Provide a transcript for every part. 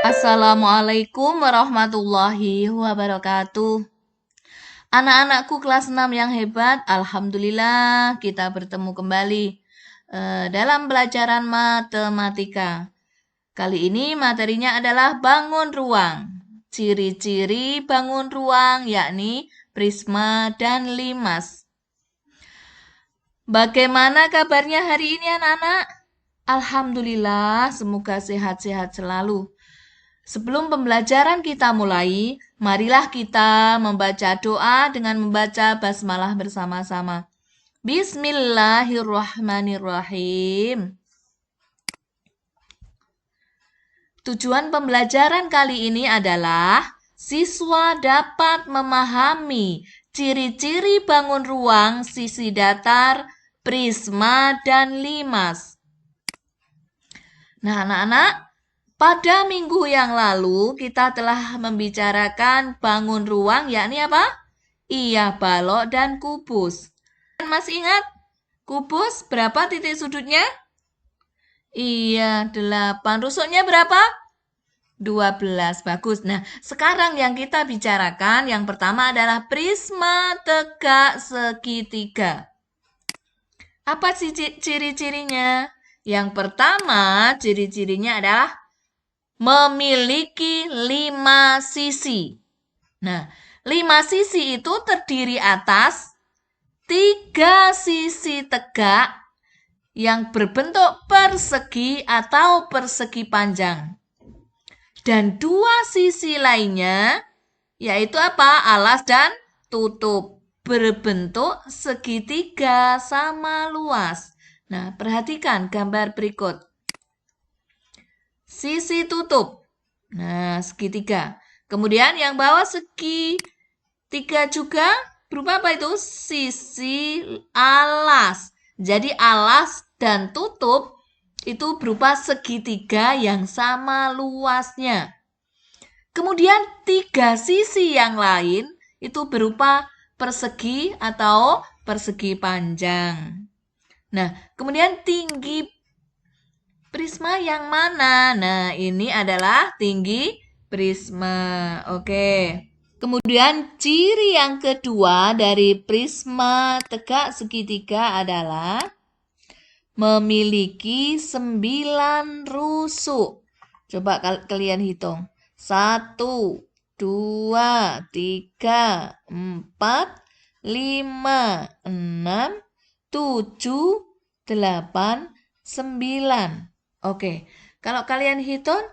Assalamualaikum warahmatullahi wabarakatuh. Anak-anakku kelas 6 yang hebat, alhamdulillah kita bertemu kembali dalam pelajaran matematika. Kali ini materinya adalah bangun ruang. Ciri-ciri bangun ruang yakni prisma dan limas. Bagaimana kabarnya hari ini anak-anak? Alhamdulillah, semoga sehat-sehat selalu. Sebelum pembelajaran kita mulai, marilah kita membaca doa dengan membaca basmalah bersama-sama. Bismillahirrahmanirrahim. Tujuan pembelajaran kali ini adalah siswa dapat memahami ciri-ciri bangun ruang, sisi datar, prisma, dan limas. Nah, anak-anak, pada minggu yang lalu kita telah membicarakan bangun ruang, yakni apa? Iya, balok dan kubus. Masih ingat? Kubus berapa titik sudutnya? Iya, 8. Rusuknya berapa? 12. Bagus. Nah, sekarang yang kita bicarakan yang pertama adalah prisma tegak segitiga. Apa sih ciri-cirinya? Yang pertama, ciri-cirinya adalah memiliki 5 sisi. Nah, 5 sisi itu terdiri atas 3 sisi tegak yang berbentuk persegi atau persegi panjang. Dan 2 sisi lainnya, yaitu apa? Alas dan tutup, berbentuk segitiga sama luas. Nah, perhatikan gambar berikut. Sisi tutup. Nah, segitiga. Kemudian yang bawah segitiga juga berupa apa itu? Sisi alas. Jadi alas dan tutup itu berupa segitiga yang sama luasnya. Kemudian 3 sisi yang lain itu berupa persegi atau persegi panjang. Nah, kemudian tinggi prisma yang mana? Nah, ini adalah tinggi prisma. Oke. Kemudian ciri yang kedua dari prisma tegak segitiga adalah memiliki 9 rusuk. Coba kalian hitung. 1, 2, 3, 4, 5, 6, 7, 8, 9. Oke, kalau kalian hitung,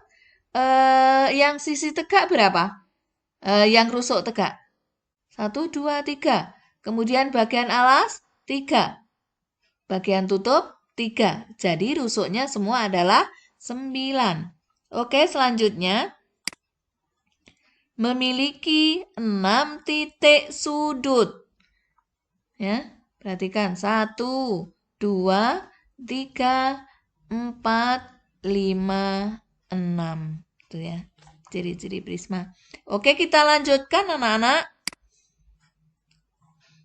yang sisi tegak berapa? Yang rusuk tegak. 1, 2, 3. Kemudian bagian alas, 3. Bagian tutup, 3. Jadi rusuknya semua adalah 9. Oke, selanjutnya. Memiliki 6 titik sudut. Ya, perhatikan. 1, 2, 3, 4, 5, 6. Itu ya, ciri-ciri prisma. Oke, kita lanjutkan anak-anak.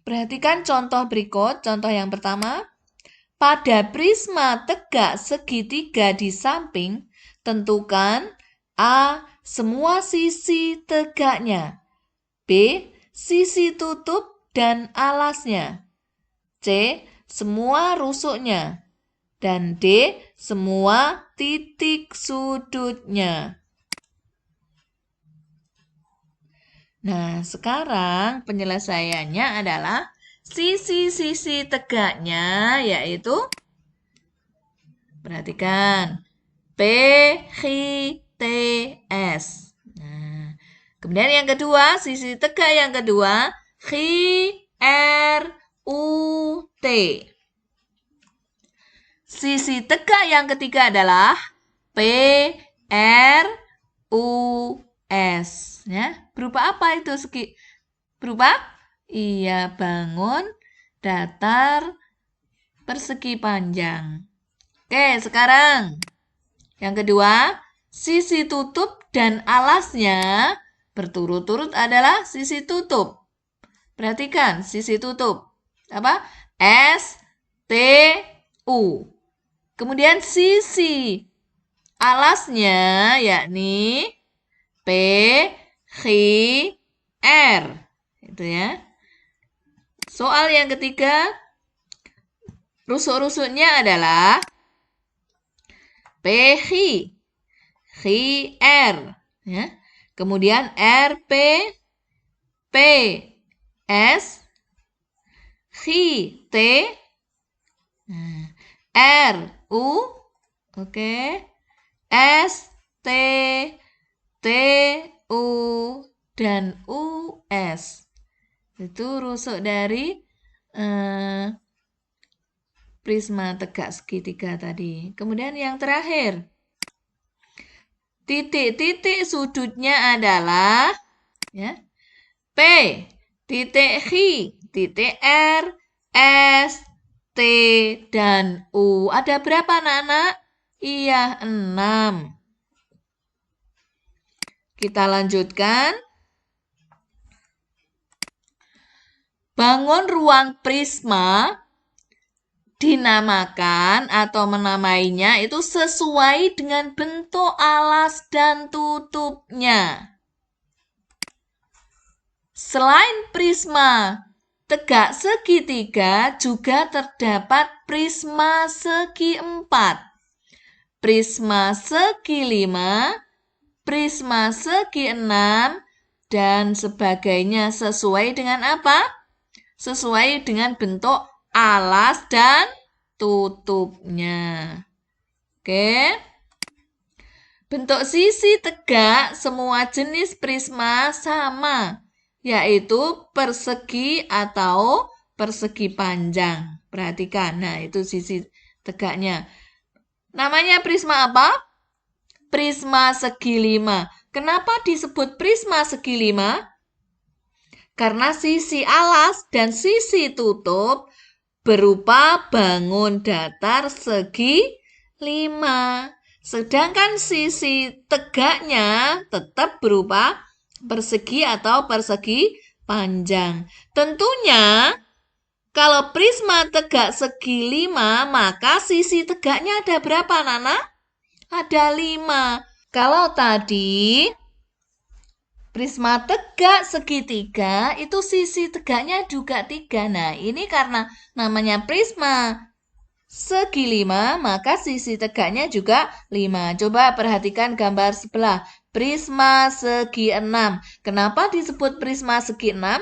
Perhatikan contoh berikut. Contoh yang pertama. Pada prisma tegak segitiga di samping, tentukan A. Semua sisi tegaknya. B. Sisi tutup dan alasnya. C. Semua rusuknya. Dan D. Semua titik sudutnya. Nah, sekarang penyelesaiannya adalah sisi-sisi tegaknya, yaitu perhatikan P, Q, T, S. Nah, kemudian yang kedua, sisi tegak yang kedua Q, R, U, T. Sisi tegak yang ketiga adalah P, R, U, S. Ya, berupa apa itu? Berupa? Iya, bangun, datar, persegi panjang. Oke, sekarang yang kedua, sisi tutup dan alasnya berturut-turut adalah sisi tutup. Perhatikan, sisi tutup. Apa? S, T, U. Kemudian sisi Alasnya yakni P, Q, R. Itu ya. Soal yang ketiga, rusuk-rusuknya adalah P, Q, Q, R. Ya. Kemudian R, P, S, Q, T, R, U, oke, S, T, T, U, dan US. Itu rusuk dari prisma tegak segitiga tadi. Kemudian yang terakhir, titik-titik sudutnya adalah ya, P, titik Q, titik R, S, T, dan U. Ada berapa anak-anak? Iya, 6. Kita lanjutkan. Bangun ruang prisma dinamakan atau menamainya itu sesuai dengan bentuk alas dan tutupnya. Selain prisma tegak segitiga, juga terdapat prisma segi 4, prisma segi 5, prisma segi 6, dan sebagainya. Sesuai dengan apa? Sesuai dengan bentuk alas dan tutupnya. Oke. Bentuk sisi tegak semua jenis prisma sama, yaitu persegi atau persegi panjang. Perhatikan, nah itu sisi tegaknya. Namanya prisma apa? Prisma segi 5. Kenapa disebut prisma segi 5? Karena sisi alas dan sisi tutup berupa bangun datar segi 5. Sedangkan sisi tegaknya tetap berupa persegi atau persegi panjang. Tentunya kalau prisma tegak segi 5, maka sisi tegaknya ada berapa, Nana? Ada 5. Kalau tadi prisma tegak segitiga, itu sisi tegaknya juga 3. Nah, ini karena namanya prisma segi 5, maka sisi tegaknya juga 5. Coba perhatikan gambar sebelah. Prisma segi 6. Kenapa disebut prisma segi 6?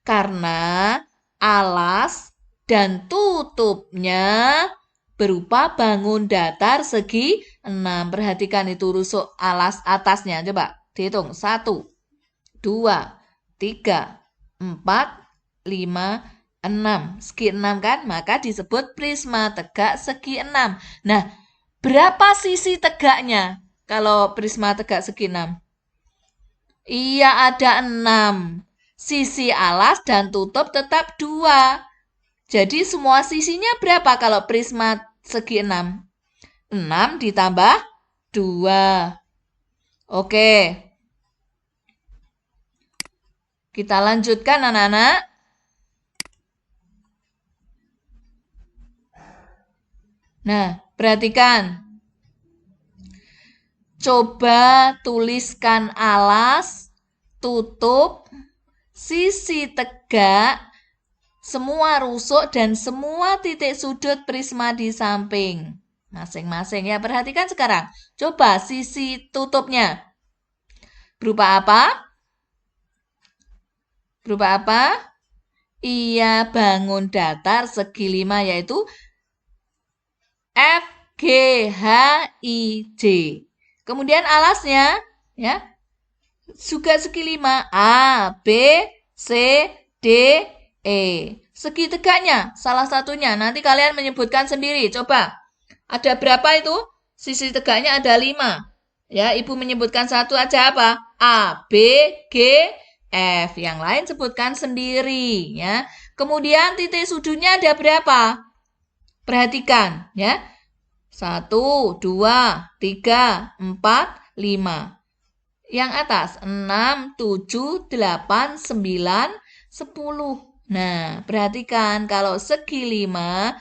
Karena alas dan tutupnya berupa bangun datar segi 6. Perhatikan itu rusuk alas atasnya. Coba dihitung. 1, 2, 3, 4, 5, 6. Segi 6 kan? Maka disebut prisma tegak segi 6. Nah, berapa sisi tegaknya kalau prisma tegak segi 6? Iya, ada 6. Sisi alas dan tutup tetap 2. Jadi semua sisinya berapa kalau prisma segi 6? 6 ditambah 2. Oke. Kita lanjutkan anak-anak. Nah, perhatikan. Coba tuliskan alas, tutup, sisi tegak, semua rusuk, dan semua titik sudut prisma di samping. Masing-masing ya, perhatikan sekarang. Coba sisi tutupnya. Berupa apa? Berupa apa? Iya, bangun datar segi 5 yaitu F, G, H, I, J. Kemudian alasnya ya juga segi 5. A, B, C, D, E. Segi tegaknya salah satunya. Nanti kalian menyebutkan sendiri. Coba. Ada berapa itu? Sisi tegaknya ada 5. Ya, Ibu menyebutkan satu aja apa? A, B, G, F. Yang lain sebutkan sendiri ya. Kemudian titik sudutnya ada berapa? Perhatikan ya. 1, 2, 3, 4, 5. Yang atas 6, 7, 8, 9, 10. Nah, perhatikan kalau segi 5,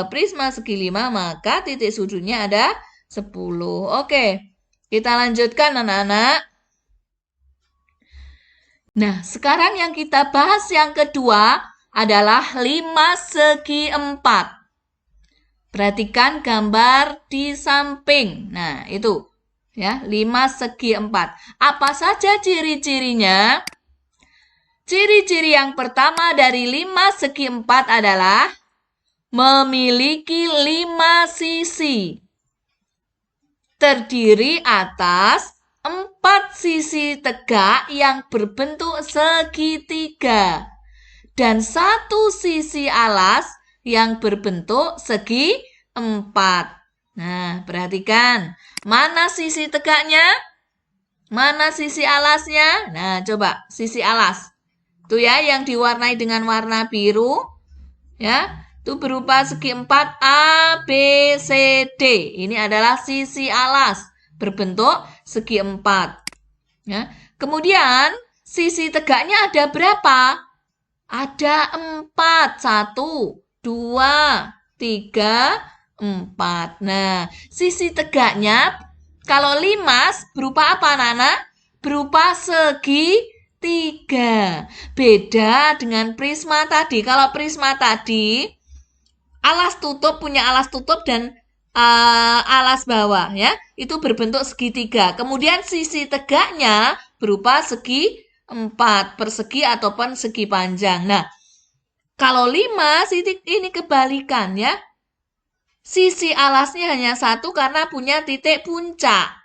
prisma segi 5, maka titik sudutnya ada 10. Oke, kita lanjutkan anak-anak. Nah, sekarang yang kita bahas yang kedua adalah 5 segi 4. Perhatikan gambar di samping. Nah, itu ya, 5 segi 4. Apa saja ciri-cirinya? Ciri-ciri yang pertama dari 5 segi 4 adalah memiliki 5 sisi. Terdiri atas 4 sisi tegak yang berbentuk segitiga dan 1 sisi alas yang berbentuk segi 4. Nah, perhatikan. Mana sisi tegaknya? Mana sisi alasnya? Nah, coba sisi alas. Itu ya yang diwarnai dengan warna biru. Ya, itu berupa segi 4 A, B, C, D. Ini adalah sisi alas berbentuk segi 4. Ya. Kemudian sisi tegaknya ada berapa? Ada 4. 1, 2, 3, 4. Nah, sisi tegaknya kalau 5 berupa apa, Nana? Berupa segitiga. Beda dengan prisma tadi. Kalau prisma tadi, alas tutup punya alas tutup dan alas bawah, ya. Itu berbentuk segitiga. Kemudian sisi tegaknya berupa segi 4 persegi ataupun segi panjang. Nah, kalau 5 titik ini kebalikan ya. Sisi alasnya hanya 1 karena punya titik puncak.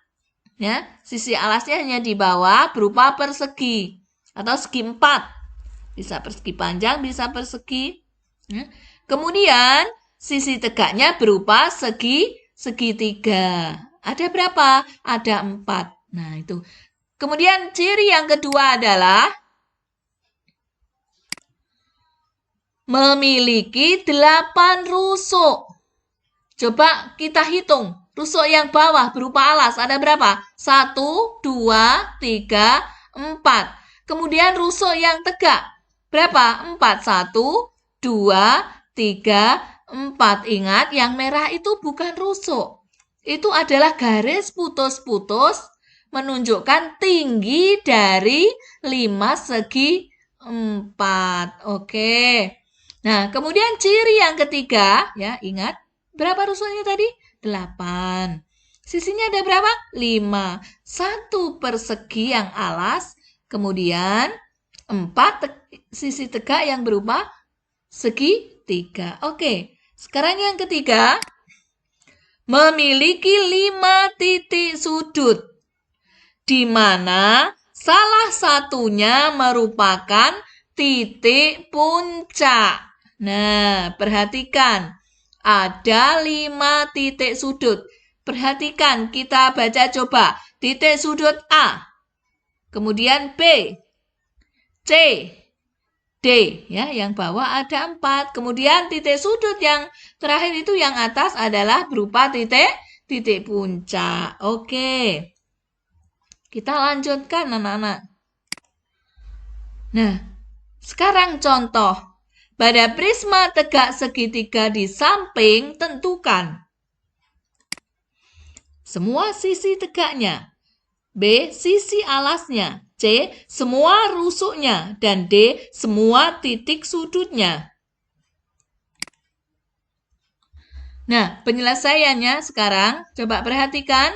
Ya, sisi alasnya hanya di bawah berupa persegi atau segi 4. Bisa persegi panjang, bisa persegi. Ya. Kemudian sisi tegaknya berupa segitiga. Ada berapa? Ada 4. Nah, itu. Kemudian ciri yang kedua adalah memiliki 8 rusuk. Coba kita hitung. Rusuk yang bawah berupa alas ada berapa? 1, 2, 3, 4. Kemudian rusuk yang tegak berapa? 4. 1, 2, 3, 4. Ingat yang merah itu bukan rusuk. Itu adalah garis putus-putus menunjukkan tinggi dari 5 segi 4. Oke. Nah, kemudian ciri yang ketiga, ya ingat, berapa rusuknya tadi? 8. Sisinya ada berapa? 5. 1 persegi yang alas, kemudian 4 sisi tegak yang berupa segitiga. Oke, sekarang yang ketiga, memiliki 5 titik sudut, di mana salah satunya merupakan titik puncak. Nah, perhatikan. Ada 5 titik sudut. Perhatikan, kita baca coba. Titik sudut A. Kemudian B. C. D. Ya, yang bawah ada 4. Kemudian titik sudut yang terakhir itu yang atas adalah berupa titik puncak. Oke. Kita lanjutkan anak-anak. Nah, sekarang contoh. Pada prisma tegak segitiga di samping, tentukan semua sisi tegaknya, B. Sisi alasnya, C. Semua rusuknya, dan D. Semua titik sudutnya. Nah, penyelesaiannya sekarang, coba perhatikan.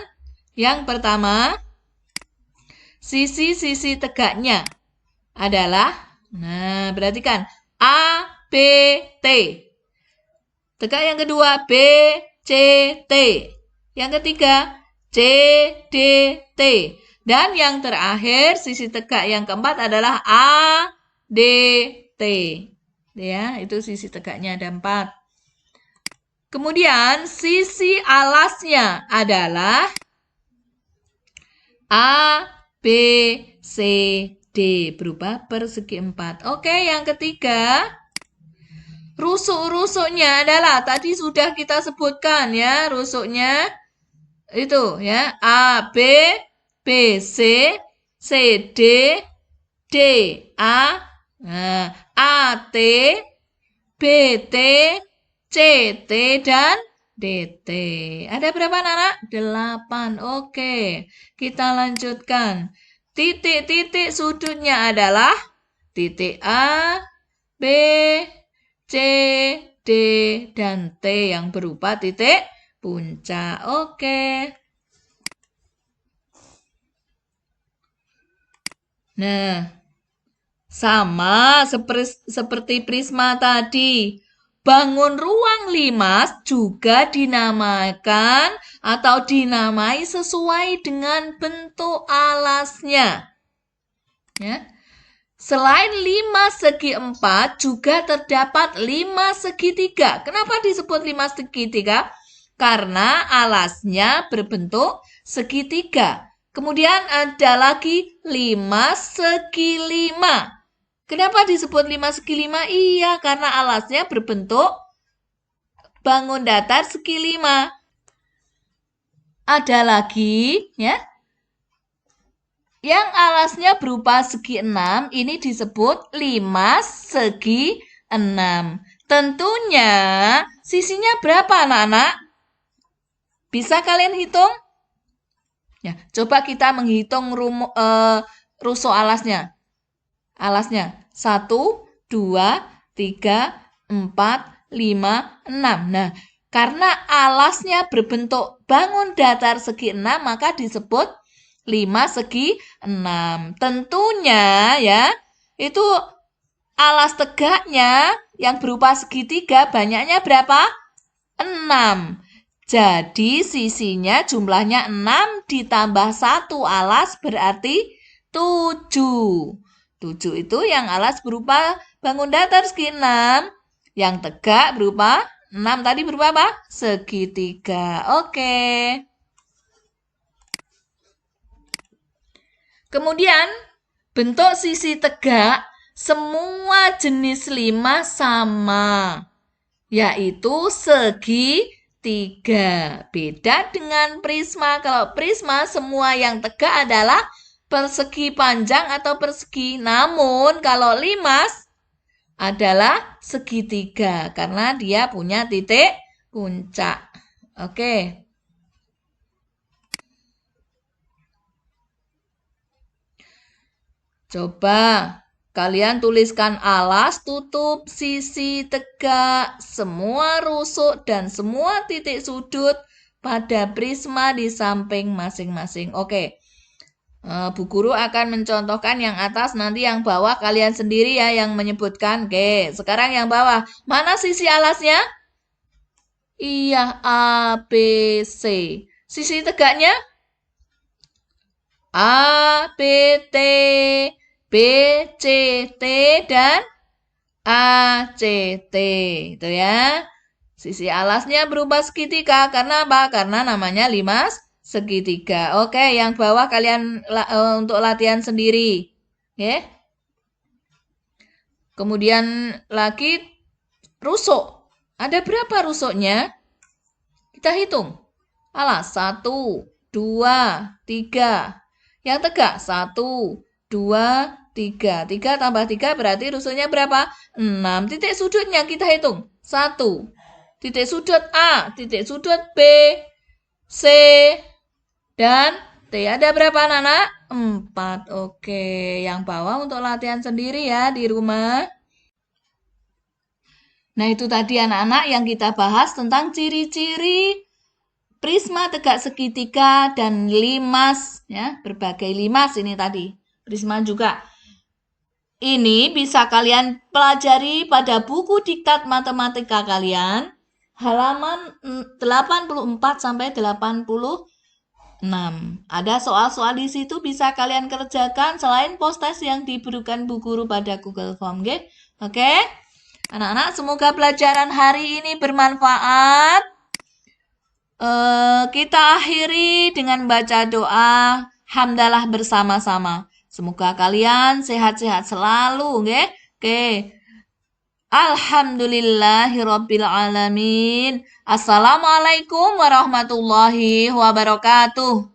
Yang pertama, sisi-sisi tegaknya adalah, nah perhatikan, A, B, T. Tegak yang kedua, B, C, T. Yang ketiga, C, D, T. Dan yang terakhir, sisi tegak yang keempat adalah A, D, T. Ya, itu sisi tegaknya ada 4. Kemudian, sisi alasnya adalah A, B, C, D. Berubah persegi 4. Oke, yang ketiga, rusuk-rusuknya adalah tadi sudah kita sebutkan ya, rusuknya itu ya, A, B, B, C, C, D, D, A, A, T, B, T, C, T, dan DT. Ada berapa anak? 8. Oke, kita lanjutkan. Titik-titik sudutnya adalah titik A, B, C, D, dan T yang berupa titik puncak. Oke. Nah, sama seperti prisma tadi. Bangun ruang limas juga dinamakan atau dinamai sesuai dengan bentuk alasnya. Ya. Selain 5 segi 4, juga terdapat 5 segitiga. Kenapa disebut 5 segitiga? Karena alasnya berbentuk segitiga. Kemudian ada lagi 5 segi 5. Kenapa disebut 5 segi 5? Iya, karena alasnya berbentuk bangun datar segi 5. Ada lagi, ya. Yang alasnya berupa segi 6, ini disebut 5 segi 6. Tentunya sisinya berapa anak-anak? Bisa kalian hitung? Ya, coba kita menghitung rusuk alasnya. 1, 2, 3, 4, 5, 6. Nah, karena alasnya berbentuk bangun datar segi 6, maka disebut 5 segi 6. Tentunya ya, itu alas tegaknya yang berupa segitiga banyaknya berapa? 6. Jadi sisinya jumlahnya 6 ditambah 1 alas berarti 7. 7 itu yang alas berupa bangun datar segi 6. Yang tegak berupa 6 tadi berupa apa? Segitiga. Oke. Kemudian bentuk sisi tegak semua jenis 5 sama, yaitu segitiga. Beda dengan prisma. Kalau prisma semua yang tegak adalah persegi panjang atau persegi. Namun kalau limas adalah segitiga karena dia punya titik puncak. Oke. Coba kalian tuliskan alas tutup sisi tegak, semua rusuk dan semua titik sudut pada prisma di samping masing-masing. Oke. Bu Guru akan mencontohkan yang atas, nanti yang bawah kalian sendiri ya yang menyebutkan. Oke, sekarang yang bawah. Mana sisi alasnya? Iya, A, B, C. Sisi tegaknya? A, B, T, B, C, T, dan A, C, T. Itu ya. Sisi alasnya berubah segitiga. Karena apa? Karena namanya 5 segitiga. Oke, yang bawah kalian untuk latihan sendiri. Oke. Kemudian lagi rusuk. Ada berapa rusuknya? Kita hitung. Alas 1, 2, 3. Yang tegak 1, 2, 3. 3 tambah 3 berarti rusuknya berapa? 6. Titik sudutnya kita hitung. 1. Titik sudut A, titik sudut B, C, dan T. Ada berapa anak-anak? 4. Oke, yang bawah untuk latihan sendiri ya di rumah. Nah, itu tadi anak-anak yang kita bahas tentang ciri-ciri prisma tegak segitiga dan limas ya, berbagai limas ini tadi. Prisma juga. Ini bisa kalian pelajari pada buku diktat matematika kalian halaman 84 sampai 86. Ada soal-soal di situ bisa kalian kerjakan selain post-test yang diberikan Bu Guru pada Google Form, oke? Oke? Anak-anak, semoga pelajaran hari ini bermanfaat. Kita akhiri dengan baca doa hamdalah bersama-sama. Semoga kalian sehat-sehat selalu, oke? Oke. Alhamdulillahirabbil alamin. Assalamualaikum warahmatullahi wabarakatuh.